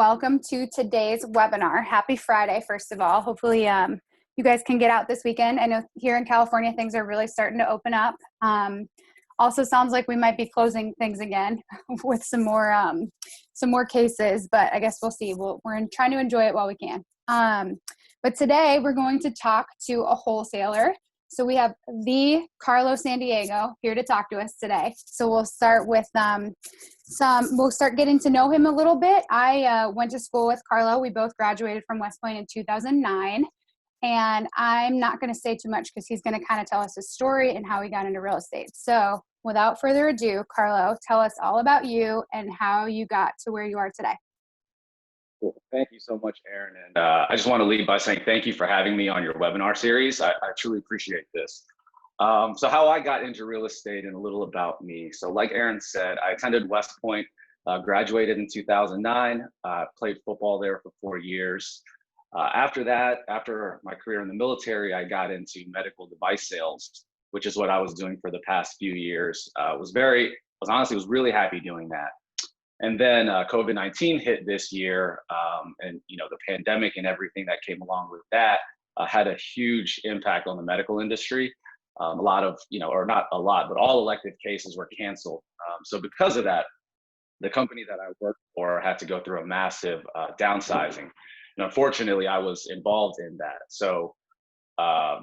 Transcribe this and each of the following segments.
Welcome to today's webinar. Happy Friday, first of all. Hopefully you guys can get out this weekend. I know here in California, things are really starting to open up. Also sounds like we might be closing things again with some more cases, but I guess we'll see. We're trying to enjoy it while we can. But today we're going to talk to a wholesaler. So we have the Carlo Sandiego here to talk to us today. So we'll start with we'll start getting to know him a little bit. I went to school with Carlo. We both graduated from West Point in 2009. And I'm not going to say too much because he's going to kind of tell us his story and how he got into real estate. So without further ado, Carlo, tell us all about you and how you got to where you are today. Cool. Thank you so much, Erin. And I just want to lead by saying thank you for having me on your webinar series. I truly appreciate this. So how I got into real estate and a little about me. So like Erin said, I attended West Point, graduated in 2009, played football there for 4 years. After that, after my career in the military, I got into medical device sales, which is what I was doing for the past few years. Was really happy doing that. And then COVID-19 hit this year, and the pandemic and everything that came along with that had a huge impact on the medical industry. A lot of, or not a lot, but all elective cases were canceled. So because of that, the company that I worked for had to go through a massive downsizing. And unfortunately, I was involved in that. So I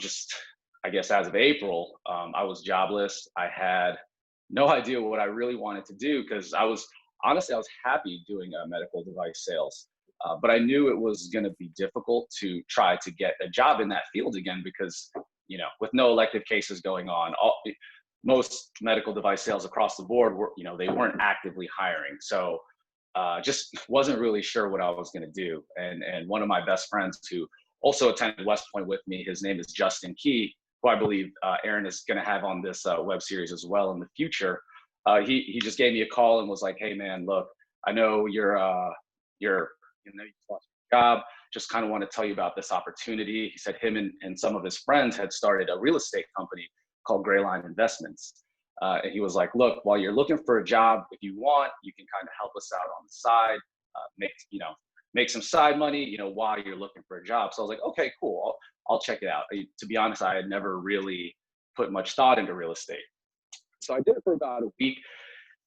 guess as of April, I was jobless. I had no idea what I really wanted to do because I was happy doing medical device sales, but I knew it was going to be difficult to try to get a job in that field again because, with no elective cases going on, most medical device sales across the board were, they weren't actively hiring. So just wasn't really sure what I was going to do. And one of my best friends who also attended West Point with me, his name is Justin Key, who I believe Erin is going to have on this web series as well in the future. He just gave me a call and was like, "Hey man, look, I know you lost your job. Just kind of want to tell you about this opportunity." He said him and some of his friends had started a real estate company called Grayline Investments. And he was like, "Look, while you're looking for a job, if you want, you can kind of help us out on the side, make some side money, while you're looking for a job." So I was like, "Okay, cool. I'll check it out." To be honest, I had never really put much thought into real estate. So I did it for about a week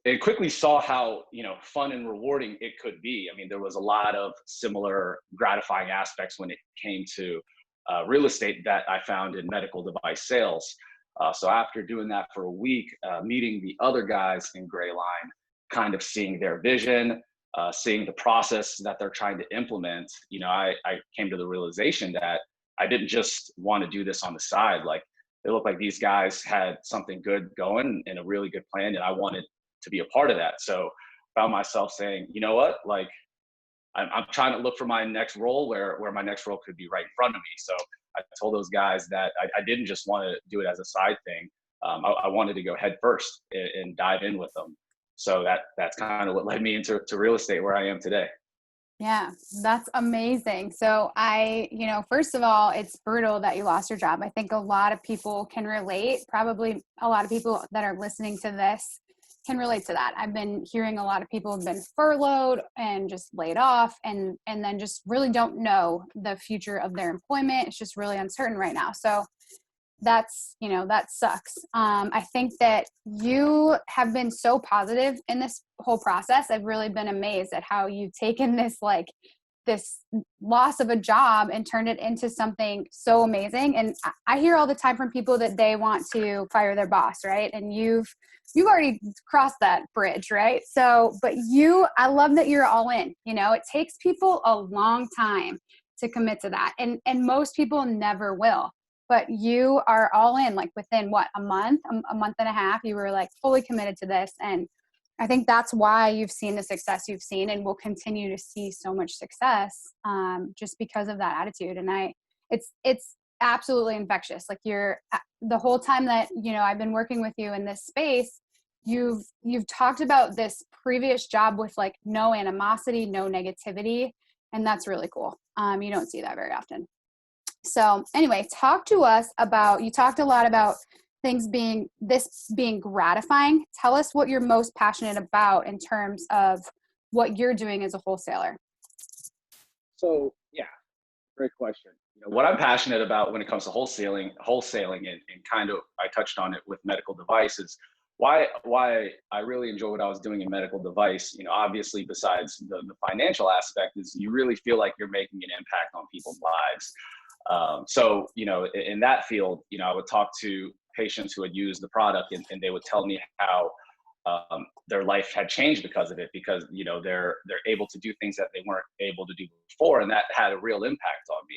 and quickly saw how, fun and rewarding it could be. I mean, there was a lot of similar gratifying aspects when it came to real estate that I found in medical device sales. So after doing that for a week, meeting the other guys in Grayline, kind of seeing their vision, seeing the process that they're trying to implement, I came to the realization that I didn't just want to do this on the side. Like, it looked like these guys had something good going and a really good plan, and I wanted to be a part of that. So found myself saying, you know what, like I'm trying to look for my next role where my next role could be right in front of me. So I told those guys that I didn't just want to do it as a side thing. I wanted to go head first and dive in with them. So that's kind of what led me into real estate where I am today. Yeah, that's amazing. So first of all, it's brutal that you lost your job. I think a lot of people can relate. Probably a lot of people that are listening to this can relate to that. I've been hearing a lot of people have been furloughed and just laid off and then just really don't know the future of their employment. It's just really uncertain right now. So that sucks. I think that you have been so positive in this whole process. I've really been amazed at how you've taken this loss of a job and turned it into something so amazing. And I hear all the time from people that they want to fire their boss, right? And you've already crossed that bridge, right? So, but I love that you're all in. It takes people a long time to commit to that. And most people never will. But you are all in, like within a month and a half, you were like fully committed to this. And I think that's why you've seen the success you've seen and will continue to see so much success just because of that attitude. And it's absolutely infectious. Like the whole time that, I've been working with you in this space, you've talked about this previous job with like no animosity, no negativity. And that's really cool. You don't see that very often. So anyway, talk to us about, you talked a lot about things being gratifying. Tell us what you're most passionate about in terms of what you're doing as a wholesaler. So yeah, great question. What I'm passionate about when it comes to wholesaling, and kind of I touched on it with medical devices. Why I really enjoy what I was doing in medical device. Obviously besides the financial aspect, is you really feel like you're making an impact on people's lives. So in that field, I would talk to patients who had used the product, and they would tell me how their life had changed because of it, because they're able to do things that they weren't able to do before, and that had a real impact on me.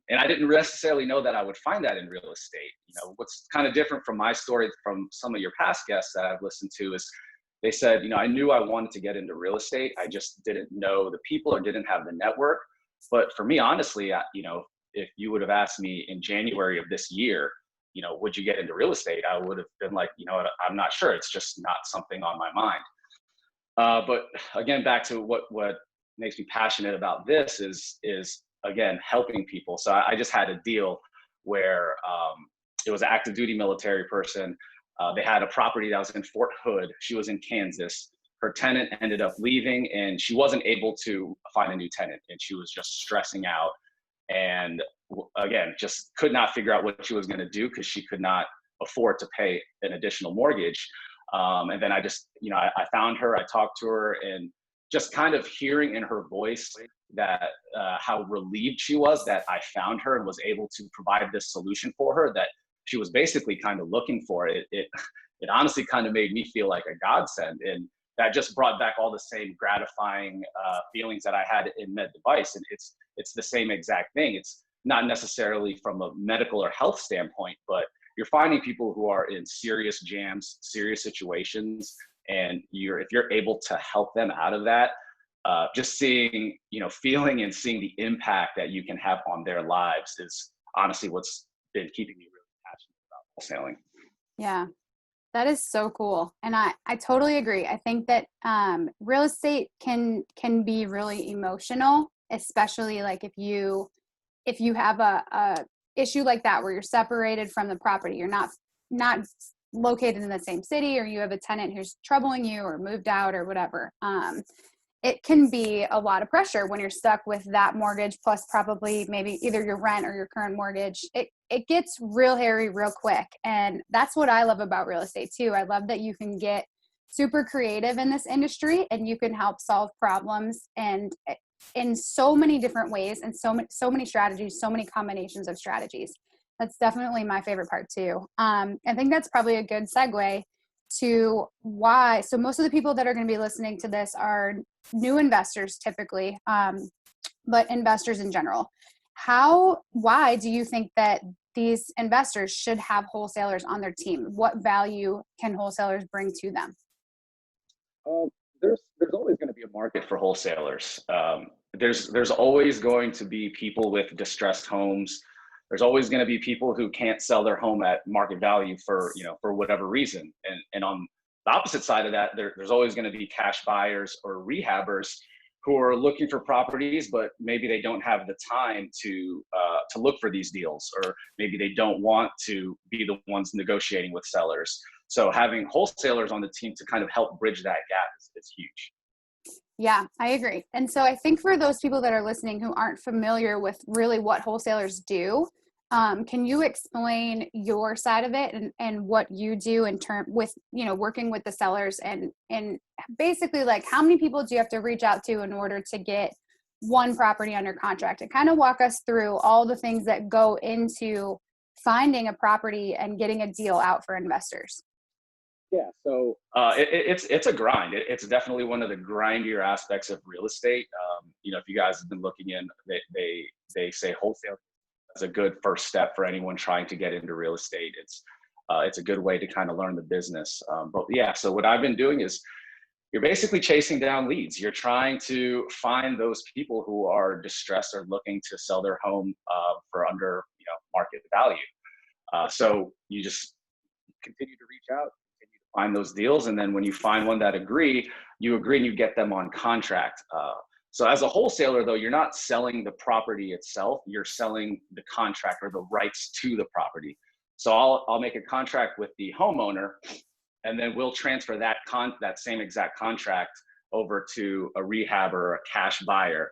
And I didn't necessarily know that I would find that in real estate. What's kind of different from my story from some of your past guests that I've listened to is they said, I knew I wanted to get into real estate. I just didn't know the people or didn't have the network. But for me, honestly, if you would have asked me in January of this year, would you get into real estate? I would have been like, I'm not sure. It's just not something on my mind. But again, back to what makes me passionate about this is again, helping people. So I just had a deal where it was an active duty military person. They had a property that was in Fort Hood. She was in Kansas. Her tenant ended up leaving, and she wasn't able to find a new tenant, and she was just stressing out. And again, just could not figure out what she was going to do because she could not afford to pay an additional mortgage. And then I just, I found her, I talked to her, and just kind of hearing in her voice that how relieved she was that I found her and was able to provide this solution for her that she was basically kind of looking for. It honestly kind of made me feel like a godsend, and that just brought back all the same gratifying feelings that I had in med device. And it's the same exact thing. It's not necessarily from a medical or health standpoint, but you're finding people who are in serious jams, serious situations, and if you're able to help them out of that, just seeing, feeling and seeing the impact that you can have on their lives is honestly what's been keeping me really passionate about wholesaling. Yeah, that is so cool. And I totally agree. I think that real estate can be really emotional, especially like if you have a issue like that where you're separated from the property, you're not located in the same city, or you have a tenant who's troubling you or moved out or whatever. It can be a lot of pressure when you're stuck with that mortgage plus probably maybe either your rent or your current mortgage. It gets real hairy real quick. And that's what I love about real estate too. I love that you can get super creative in this industry and you can help solve problems and in so many different ways and so many strategies, so many combinations of strategies. That's definitely my favorite part too. I think that's probably a good segue to why. So most of the people that are going to be listening to this are new investors typically, but investors in general. Why do you think that these investors should have wholesalers on their team? What value can wholesalers bring to them? There's always going to be a market for wholesalers. There's always going to be people with distressed homes. There's always going to be people who can't sell their home at market value for whatever reason. And on the opposite side of that, there's always going to be cash buyers or rehabbers who are looking for properties, but maybe they don't have the time to look for these deals, or maybe they don't want to be the ones negotiating with sellers. So having wholesalers on the team to kind of help bridge that gap is huge. Yeah, I agree. And so I think for those people that are listening who aren't familiar with really what wholesalers do, can you explain your side of it and what you do in term with, working with the sellers and basically like how many people do you have to reach out to in order to get one property under contract? And kind of walk us through all the things that go into finding a property and getting a deal out for investors. Yeah, so it's a grind. It's definitely one of the grindier aspects of real estate. If you guys have been looking in, they say wholesale is a good first step for anyone trying to get into real estate. It's a good way to kind of learn the business. But yeah, so what I've been doing is you're basically chasing down leads. You're trying to find those people who are distressed or looking to sell their home for under market value. So you just continue to reach out, find those deals, and then when you find one that you agree and you get them on contract. So as a wholesaler, though, you're not selling the property itself, you're selling the contract or the rights to the property. So I'll make a contract with the homeowner, and then we'll transfer that same exact contract over to a rehab or a cash buyer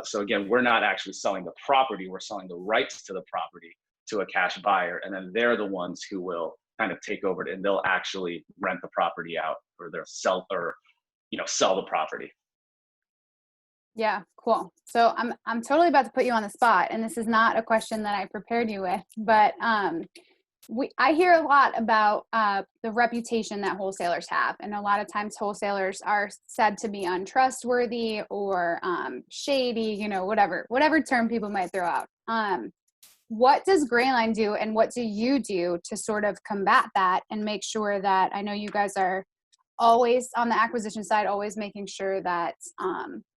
So again, we're not actually selling the property, we're selling the rights to the property to a cash buyer, and then they're the ones who will kind of take over it, and they'll actually rent the property out, or they'll sell, or sell the property. Yeah, cool. So I'm totally about to put you on the spot, and this is not a question that I prepared you with, but I hear a lot about the reputation that wholesalers have, and a lot of times wholesalers are said to be untrustworthy or shady, whatever term people might throw out. What does Grayline do, and what do you do to sort of combat that and make sure that, I know you guys are always on the acquisition side, always making sure that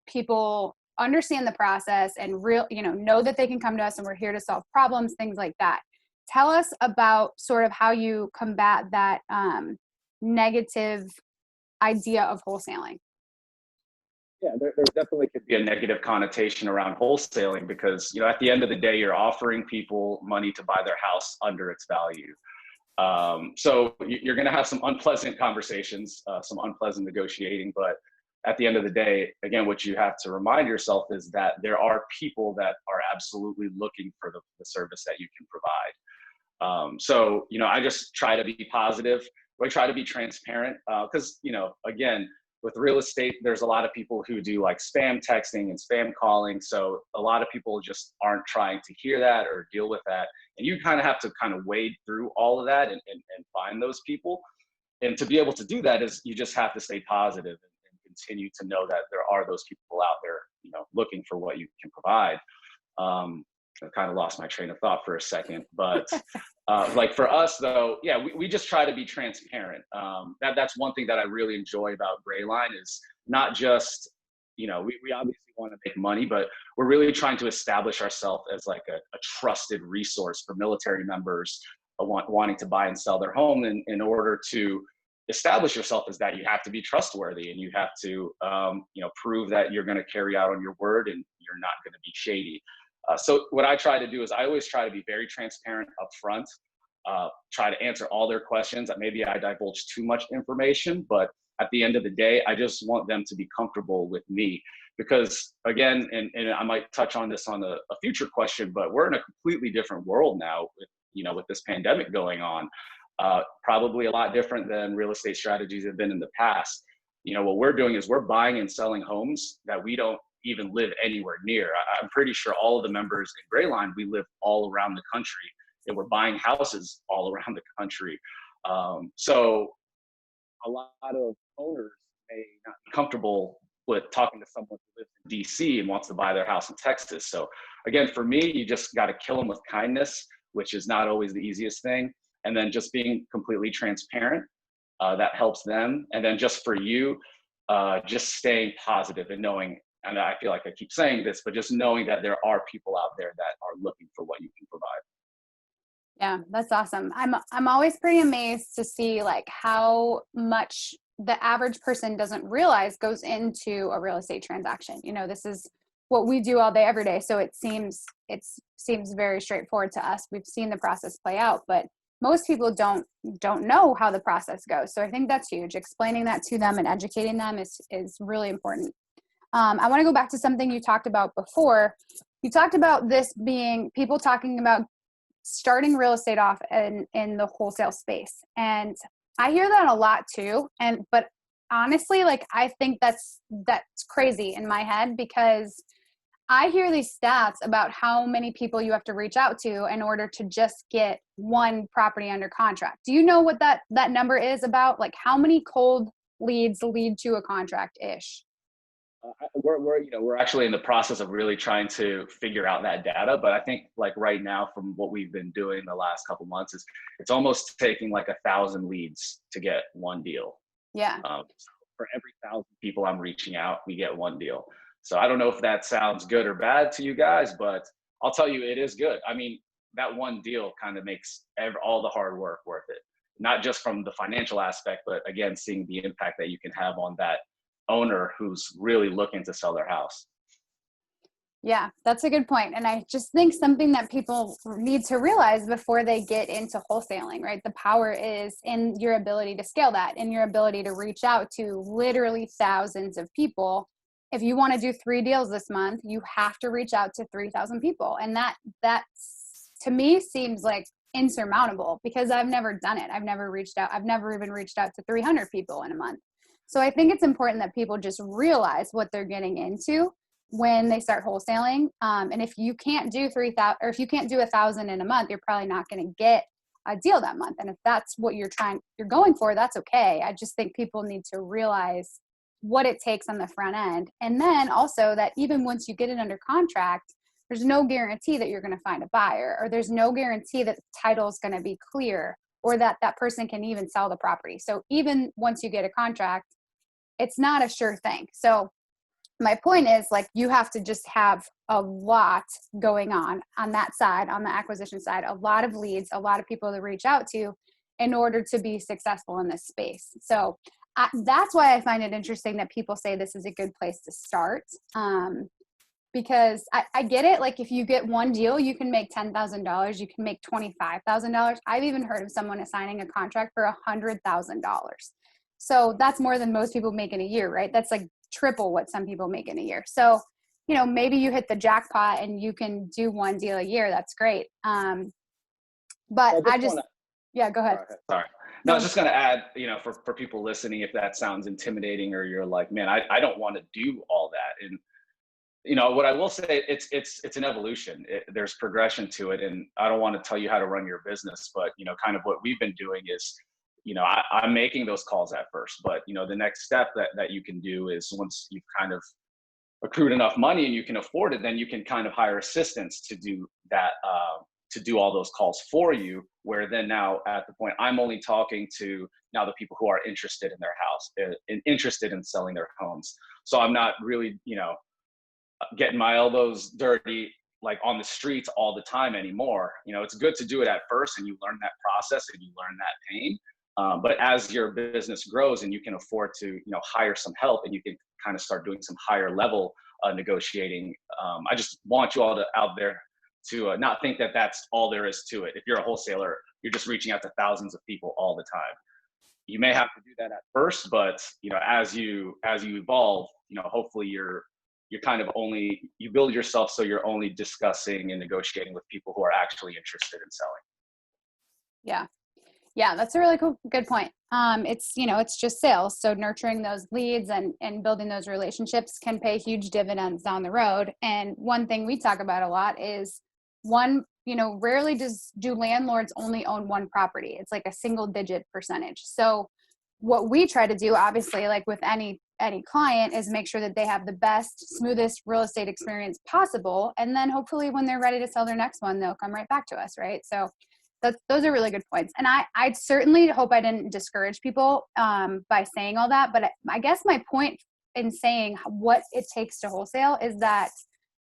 people understand the process and know that they can come to us and we're here to solve problems, things like that. Tell us about sort of how you combat that negative idea of wholesaling. Yeah, there definitely could be a negative connotation around wholesaling because, at the end of the day, you're offering people money to buy their house under its value. So you're going to have some unpleasant conversations, some unpleasant negotiating, but at the end of the day, again, what you have to remind yourself is that there are people that are absolutely looking for the service that you can provide. So, I just try to be positive. I try to be transparent because, again, with real estate, there's a lot of people who do like spam texting and spam calling. So a lot of people just aren't trying to hear that or deal with that. And you kind of have to kind of wade through all of that and find those people. And to be able to do that is you just have to stay positive and continue to know that there are those people out there, looking for what you can provide. I kind of lost my train of thought for a second, but like for us though, yeah, we just try to be transparent. That's one thing that I really enjoy about Grayline is not just, we obviously want to make money, but we're really trying to establish ourselves as like a trusted resource for military members wanting to buy and sell their home. And in order to establish yourself as that, you have to be trustworthy and you have to, prove that you're going to carry out on your word and you're not going to be shady. So what I try to do is I always try to be very transparent up front, try to answer all their questions. Maybe I divulge too much information, but at the end of the day, I just want them to be comfortable with me because again, and I might touch on this on a future question, but we're in a completely different world now with this pandemic going on, probably a lot different than real estate strategies have been in the past. What we're doing is we're buying and selling homes that we don't even live anywhere near. I'm pretty sure all of the members in Grayline, we live all around the country and we're buying houses all around the country. So a lot of owners may not be comfortable with talking to someone who lives in DC and wants to buy their house in Texas. So again, for me, you just got to kill them with kindness, which is not always the easiest thing. And then just being completely transparent, that helps them. And then just for you, just staying positive and knowing, and I feel like I keep saying this, but just knowing that there are people out there that are looking for what you can provide. Yeah, that's awesome. I'm always pretty amazed to see like how much the average person doesn't realize goes into a real estate transaction. This is what we do all day, every day. So it seems very straightforward to us. We've seen the process play out, but most people don't know how the process goes. So I think that's huge. Explaining that to them and educating them is really important. I want to go back to something you talked about before. You talked about this being people talking about starting real estate off in the wholesale space. And I hear that a lot too. But honestly, like, I think that's crazy in my head because I hear these stats about how many people you have to reach out to in order to just get one property under contract. Do you know what that number is about? Like how many cold leads lead to a contract-ish? We're actually in the process of really trying to figure out that data, but I think like right now from what we've been doing the last couple months is it's almost taking like 1,000 leads to get one deal. Yeah. For every 1,000 people I'm reaching out, we get one deal. So I don't know if that sounds good or bad to you guys, but I'll tell you it is good. I mean, that one deal kind of makes all the hard work worth it. Not just from the financial aspect, but again, seeing the impact that you can have on that owner who's really looking to sell their house. Yeah, that's a good point. And I just think something that people need to realize before they get into wholesaling, right? The power is in your ability to scale that, in your ability to reach out to literally thousands of people if you want to do 3 deals this month, you have to reach out to 3,000 people. And that to me seems like insurmountable, because I've never done it. I've never reached out. I've never even reached out to 300 people in a month. So I think it's important that people just realize what they're getting into when they start wholesaling. And if you can't do 3,000, or if you can't do 1,000 in a month, you're probably not going to get a deal that month. And if that's what you're going for, that's okay. I just think people need to realize what it takes on the front end. And then also that even once you get it under contract, there's no guarantee that you're going to find a buyer, or there's no guarantee that the title is going to be clear, or that that person can even sell the property. So even once you get a contract, it's not a sure thing. So my point is, like, you have to just have a lot going on that side, on the acquisition side, a lot of leads, a lot of people to reach out to in order to be successful in this space. So that's why I find it interesting that people say this is a good place to start. Because I get it. Like, if you get one deal, you can make $10,000, you can make $25,000. I've even heard of someone assigning a contract for $100,000. So that's more than most people make in a year, right? That's like triple what some people make in a year. So, you know, maybe you hit the jackpot and you can do one deal a year. That's great. But yeah, go ahead. Sorry. No, I was just going to add, you know, for people listening, if that sounds intimidating, or you're like, man, I don't want to do all that. And, you know, what I will say, it's an evolution. There's progression to it. And I don't want to tell you how to run your business, but, you know, kind of what we've been doing is, you know, I'm making those calls at first, but, you know, the next step that you can do is, once you've kind of accrued enough money and you can afford it, then you can kind of hire assistants to do that, to do all those calls for you, where then now at the point, I'm only talking to now the people who are interested in their house and interested in selling their homes. So I'm not really, you know, getting my elbows dirty like on the streets all the time anymore. You know, it's good to do it at first, and you learn that process and you learn that pain. But as your business grows and you can afford to, you know, hire some help, and you can kind of start doing some higher level negotiating, I just want you all out there to not think that that's all there is to it. If you're a wholesaler, you're just reaching out to thousands of people all the time. You may have to do that at first, but, you know, as you evolve, you know, hopefully you build yourself so you're only discussing and negotiating with people who are actually interested in selling. Yeah. Yeah, that's a really good point. It's, you know, it's just sales. So nurturing those leads and building those relationships can pay huge dividends down the road. And one thing we talk about a lot is, you know, rarely do landlords only own one property. It's like a single digit percentage. So what we try to do, obviously, like with any client, is make sure that they have the best, smoothest real estate experience possible. And then hopefully when they're ready to sell their next one, they'll come right back to us, right? So those are really good points. And I certainly hope I didn't discourage people by saying all that. But I guess my point in saying what it takes to wholesale is that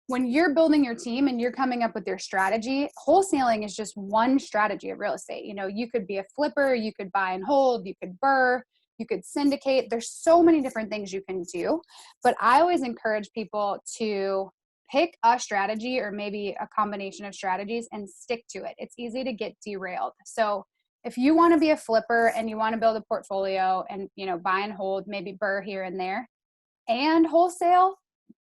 when you're building your team and you're coming up with your strategy, wholesaling is just one strategy of real estate. You know, you could be a flipper, you could buy and hold, you could BRRRR, you could syndicate. There's so many different things you can do. But I always encourage people to pick a strategy, or maybe a combination of strategies, and stick to it. It's easy to get derailed. So if you want to be a flipper and you want to build a portfolio and, you know, buy and hold, maybe BRRRR here and there, and wholesale,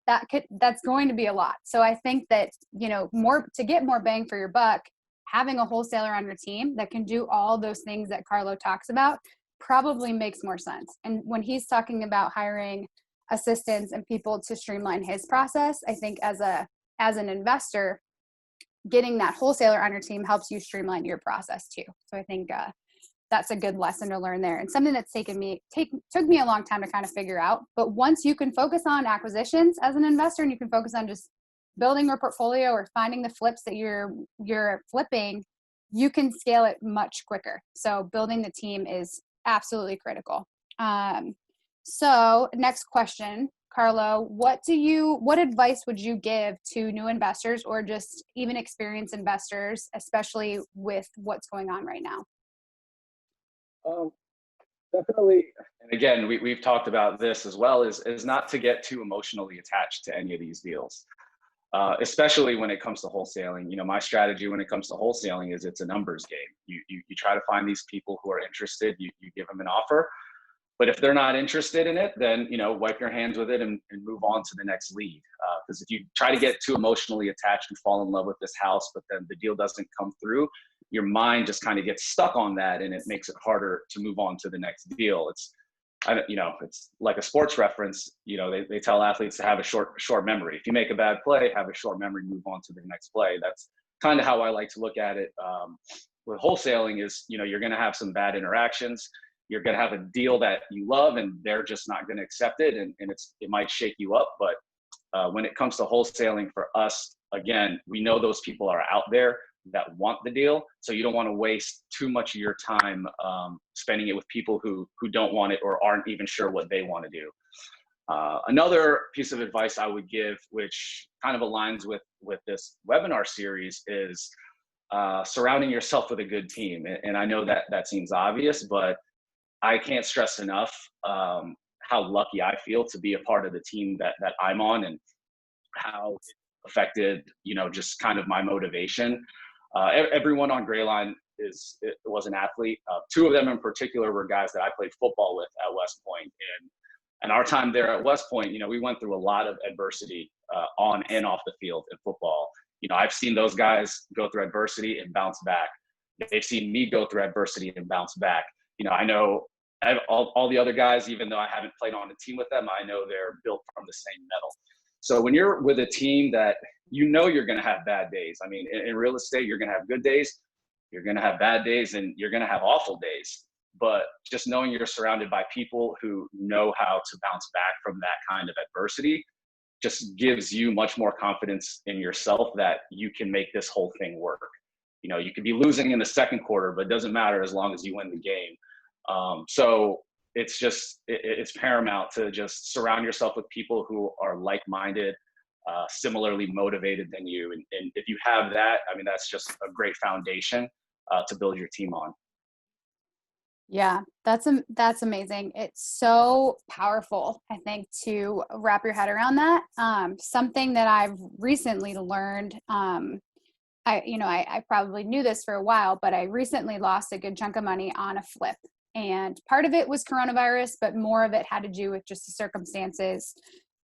that's going to be a lot. So I think that, you know, to get more bang for your buck, having a wholesaler on your team that can do all those things that Carlo talks about probably makes more sense. And when he's talking about hiring assistants and people to streamline his process, I think as an investor, getting that wholesaler on your team helps you streamline your process too. So I think that's a good lesson to learn there, and something that's took me a long time to kind of figure out. But once you can focus on acquisitions as an investor, and you can focus on just building your portfolio or finding the flips that you're flipping, you can scale it much quicker. So building the team is absolutely critical. So next question, Carlo, what advice would you give to new investors, or just even experienced investors, especially with what's going on right now? Definitely. And again, we've talked about this as well, is not to get too emotionally attached to any of these deals, especially when it comes to wholesaling. You know, my strategy when it comes to wholesaling is it's a numbers game. You try to find these people who are interested, you give them an offer. But if they're not interested in it, then, wipe your hands with it and move on to the next lead. Because if you try to get too emotionally attached and fall in love with this house, but then the deal doesn't come through, your mind just kind of gets stuck on that, and it makes it harder to move on to the next deal. It's like a sports reference. They tell athletes to have a short memory. If you make a bad play, have a short memory, move on to the next play. That's kind of how I like to look at it. With wholesaling is, you're going to have some bad interactions. You're going to have a deal that you love, and they're just not going to accept it. And it might shake you up. But when it comes to wholesaling for us, again, we know those people are out there that want the deal. So you don't want to waste too much of your time spending it with people who don't want it or aren't even sure what they want to do. Another piece of advice I would give, which kind of aligns with this webinar series, is surrounding yourself with a good team. And I know that seems obvious, but I can't stress enough how lucky I feel to be a part of the team that I'm on, and how it affected, just kind of my motivation. Everyone on Grayline was an athlete. Two of them in particular were guys that I played football with at West Point. And our time there at West Point, we went through a lot of adversity on and off the field in football. I've seen those guys go through adversity and bounce back. They've seen me go through adversity and bounce back. I know all the other guys, even though I haven't played on a team with them, I know they're built from the same metal. So when you're with a team that you're going to have bad days. I mean, in real estate, you're going to have good days, you're going to have bad days, and you're going to have awful days. But just knowing you're surrounded by people who know how to bounce back from that kind of adversity just gives you much more confidence in yourself that you can make this whole thing work. You could be losing in the second quarter, but it doesn't matter as long as you win the game. So it's paramount to just surround yourself with people who are like-minded, similarly motivated than you. And if you have that, I mean, that's just a great foundation to build your team on. Yeah, that's amazing. It's so powerful, I think, to wrap your head around that. Something that I've recently learned, I probably knew this for a while, but I recently lost a good chunk of money on a flip. And part of it was coronavirus, but more of it had to do with just the circumstances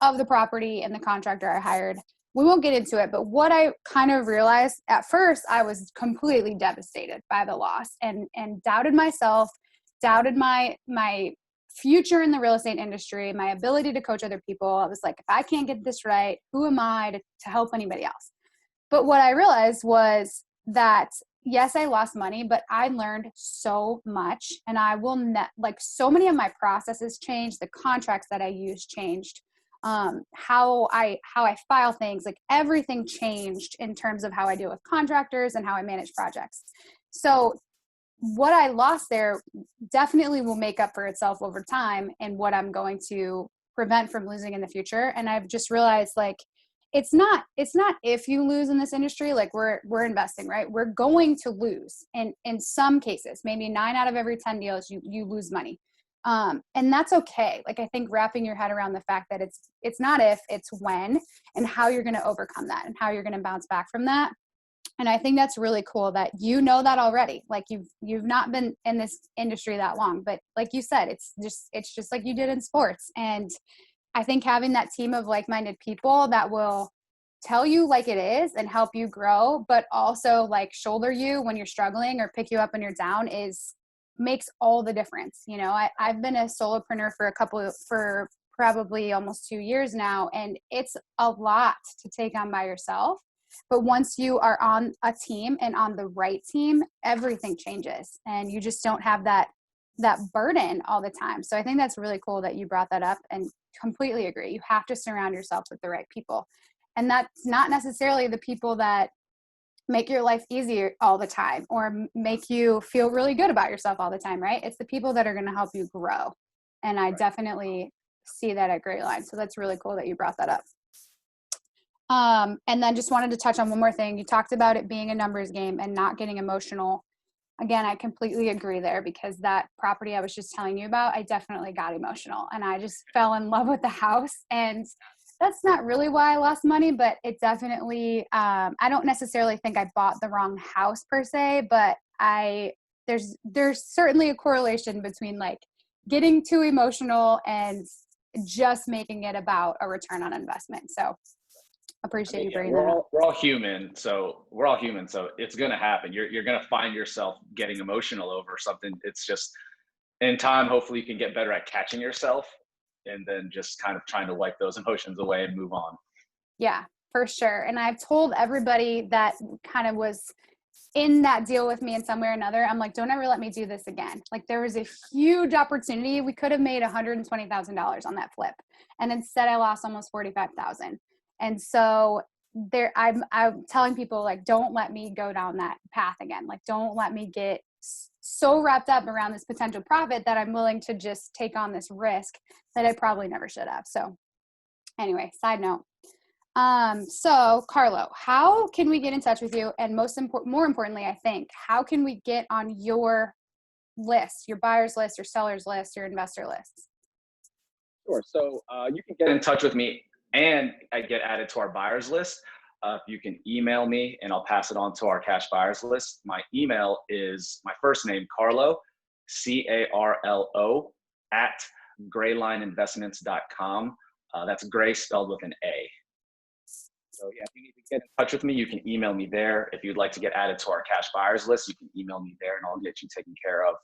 of the property and the contractor I hired. We won't get into it, but what I kind of realized at first, I was completely devastated by the loss and doubted myself, doubted my future in the real estate industry, my ability to coach other people. I was like, if I can't get this right, who am I to help anybody else? But what I realized was that, yes, I lost money, but I learned so much, and I will so many of my processes changed. The contracts that I use changed. How I file things, like everything changed in terms of how I deal with contractors and how I manage projects. So what I lost there definitely will make up for itself over time, and what I'm going to prevent from losing in the future. And I've just realized, like, it's not if you lose in this industry, like we're investing, right? We're going to lose. And in some cases, maybe 9 out of every 10 deals, you lose money. And that's okay. Like, I think wrapping your head around the fact that it's not if, it's when, and how you're going to overcome that and how you're going to bounce back from that. And I think that's really cool that you know that already. Like, you've not been in this industry that long, but like you said, it's just like you did in sports. And I think having that team of like-minded people that will tell you like it is and help you grow, but also like shoulder you when you're struggling or pick you up when you're down makes all the difference. I've been a solopreneur for probably almost 2 years now, and it's a lot to take on by yourself. But once you are on a team and on the right team, everything changes, and you just don't have that burden all the time. So I think that's really cool that you brought that up, and completely agree. You have to surround yourself with the right people. And that's not necessarily the people that make your life easier all the time or make you feel really good about yourself all the time, right? It's the people that are going to help you grow. And I definitely see that at Grayline. So that's really cool that you brought that up. And then just wanted to touch on one more thing. You talked about it being a numbers game and not getting emotional. Again, I completely agree there, because that property I was just telling you about, I definitely got emotional, and I just fell in love with the house. And that's not really why I lost money, but it definitely, I don't necessarily think I bought the wrong house per se, but there's certainly a correlation between like getting too emotional and just making it about a return on investment. So appreciate you bringing that up. We're all human. So it's going to happen. You're going to find yourself getting emotional over something. It's just in time, hopefully you can get better at catching yourself and then just kind of trying to wipe those emotions away and move on. Yeah, for sure. And I've told everybody that kind of was in that deal with me in some way or another, I'm like, don't ever let me do this again. Like there was a huge opportunity. We could have made $120,000 on that flip. And instead I lost almost 45,000. And so I'm telling people like, don't let me go down that path again. Like, don't let me get so wrapped up around this potential profit that I'm willing to just take on this risk that I probably never should have. So anyway, side note. So Carlo, how can we get in touch with you? And more importantly, I think, how can we get on your list, your buyer's list, your seller's list, your investor list? Sure. So you can get in touch with me and I get added to our buyer's list. You can email me and I'll pass it on to our cash buyers list. My email is my first name, Carlo, CARLO @graylineinvestments.com. That's Gray spelled with an A. So yeah, if you need to get in touch with me, you can email me there. If you'd like to get added to our cash buyers list, you can email me there and I'll get you taken care of.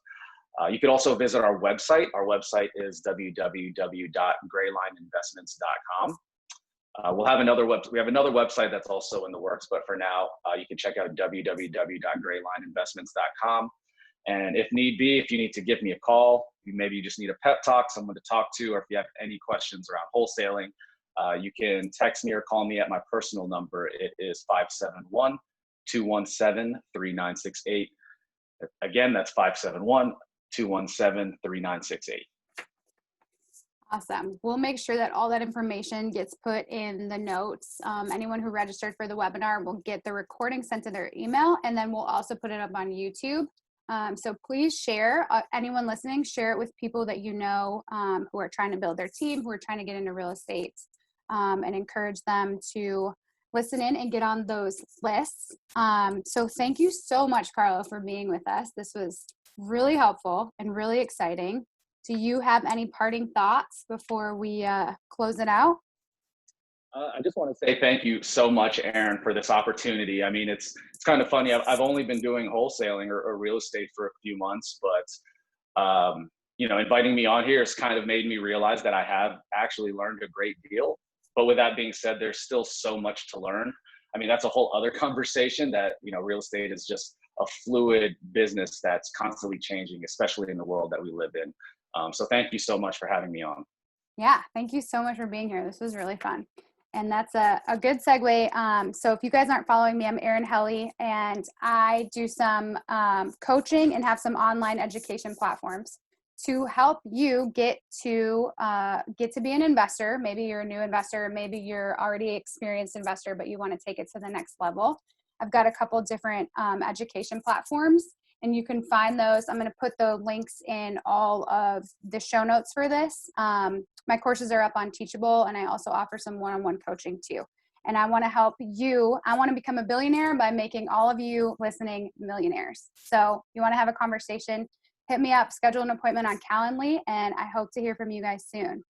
You could also visit our website. Our website is www.graylineinvestments.com. We have another website that's also in the works, but for now, you can check out www.graylineinvestments.com. And if need be, if you need to give me a call, maybe you just need a pep talk, someone to talk to, or if you have any questions around wholesaling, you can text me or call me at my personal number. It is 571-217-3968. Again, that's 571-217-3968. Awesome. We'll make sure that all that information gets put in the notes. Anyone who registered for the webinar will get the recording sent to their email, and then we'll also put it up on YouTube. So please share, anyone listening, share it with people that you know who are trying to build their team, who are trying to get into real estate, and encourage them to listen in and get on those lists. So thank you so much, Carlo, for being with us. This was really helpful and really exciting. Do you have any parting thoughts before we close it out? I just want to say thank you so much, Aaron, for this opportunity. I mean, it's kind of funny. I've only been doing wholesaling or real estate for a few months, but inviting me on here has kind of made me realize that I have actually learned a great deal. But with that being said, there's still so much to learn. I mean, that's a whole other conversation that, real estate is just a fluid business that's constantly changing, especially in the world that we live in. So thank you so much for having me on. Yeah, thank you so much for being here. This was really fun. And that's a good segue. So if you guys aren't following me, I'm Erin Helly, and I do some coaching and have some online education platforms to help you get to be an investor. Maybe you're a new investor, maybe you're already experienced investor, but you want to take it to the next level. I've got a couple different education platforms, and you can find those. I'm going to put the links in all of the show notes for this. My courses are up on Teachable, and I also offer some one-on-one coaching too. And I want to help you. I want to become a billionaire by making all of you listening millionaires. So if you want to have a conversation, hit me up, schedule an appointment on Calendly, and I hope to hear from you guys soon.